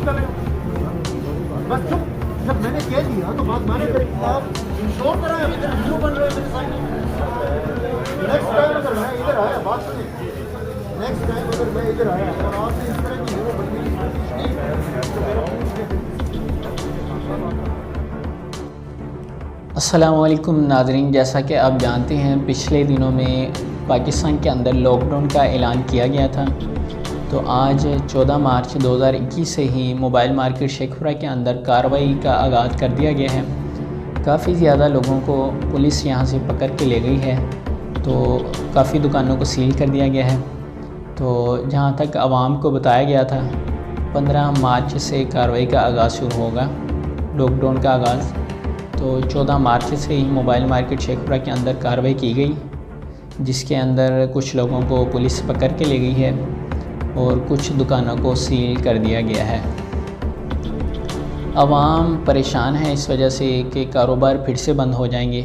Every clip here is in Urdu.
کر رہے ہو؟ بس چپ. جب میں نے کہہ دیا تو بات مانے. آپ شور کر رہے ہیں, ہندو بن رہے ہیں میرے سامنے. نیکسٹ ٹائم اگر میں ادھر آیا, بات سنیں, نیکسٹ ٹائم اگر میں ادھر آیا اور آپ نے اس طرح کی ہیرو بننے کی کوشش کی تو میرا السلام علیکم ناظرین. جیسا کہ آپ جانتے ہیں پچھلے دنوں میں پاکستان کے اندر لاک ڈاؤن کا اعلان کیا گیا تھا. تو آج 14 مارچ 2021 سے ہی موبائل مارکیٹ شیخوپورہ کے اندر کارروائی کا آغاز کر دیا گیا ہے. کافی زیادہ لوگوں کو پولیس یہاں سے پکڑ کے لے گئی ہے. تو کافی دکانوں کو سیل کر دیا گیا ہے. تو جہاں تک عوام کو بتایا گیا تھا 15 مارچ سے کارروائی کا آغاز شروع ہوگا, لاک ڈاؤن کا آغاز. تو 14 مارچ سے ہی موبائل مارکیٹ شیخوپورہ کے اندر کارروائی کی گئی, جس کے اندر کچھ لوگوں کو پولیس پکڑ کے لے گئی ہے اور کچھ دکانوں کو سیل کر دیا گیا ہے. عوام پریشان ہے اس وجہ سے کہ کاروبار پھر سے بند ہو جائیں گے.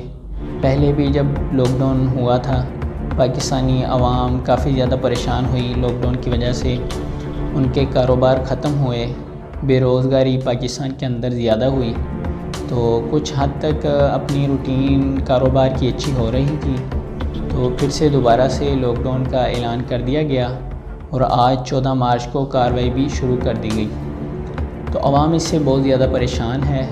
پہلے بھی جب لاک ڈاؤن ہوا تھا پاکستانی عوام کافی زیادہ پریشان ہوئی. لاک ڈاؤن کی وجہ سے ان کے کاروبار ختم ہوئے, بے روزگاری پاکستان کے اندر زیادہ ہوئی. تو کچھ حد تک اپنی روٹین کاروبار کی اچھی ہو رہی تھی. تو پھر سے دوبارہ سے لاک ڈاؤن کا اعلان کر دیا گیا اور آج 14 مارچ کو کارروائی بھی شروع کر دی گئی. تو عوام اس سے بہت زیادہ پریشان ہے.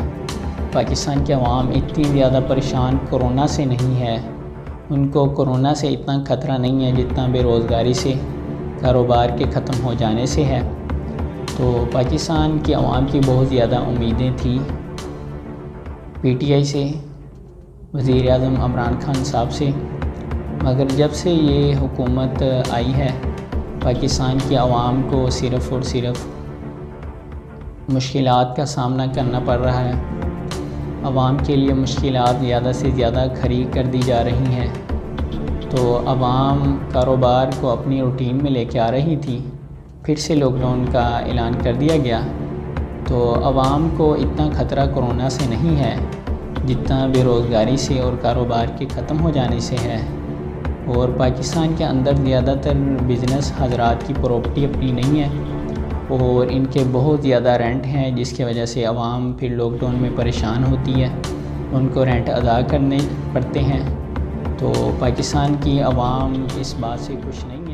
پاکستان کے عوام اتنی زیادہ پریشان کورونا سے نہیں ہے. ان کو کورونا سے اتنا خطرہ نہیں ہے جتنا بے روزگاری سے, کاروبار کے ختم ہو جانے سے ہے. تو پاکستان کی عوام کی بہت زیادہ امیدیں تھیں پی ٹی آئی سے, وزیر اعظم عمران خان صاحب سے, مگر جب سے یہ حکومت آئی ہے پاکستان کی عوام کو صرف اور صرف مشکلات کا سامنا کرنا پڑ رہا ہے. عوام کے لیے مشکلات زیادہ سے زیادہ کھڑی کر دی جا رہی ہیں. تو عوام کاروبار کو اپنی روٹین میں لے کے آ رہی تھی, پھر سے لاک ڈاؤن کا اعلان کر دیا گیا. تو عوام کو اتنا خطرہ کورونا سے نہیں ہے جتنا بے روزگاری سے اور کاروبار کے ختم ہو جانے سے ہے. اور پاکستان کے اندر زیادہ تر بزنس حضرات کی پراپرٹی اپنی نہیں ہے اور ان کے بہت زیادہ رینٹ ہیں, جس کی وجہ سے عوام پھر لاک ڈاؤن میں پریشان ہوتی ہے, ان کو رینٹ ادا کرنے پڑتے ہیں. تو پاکستان کی عوام اس بات سے خوش نہیں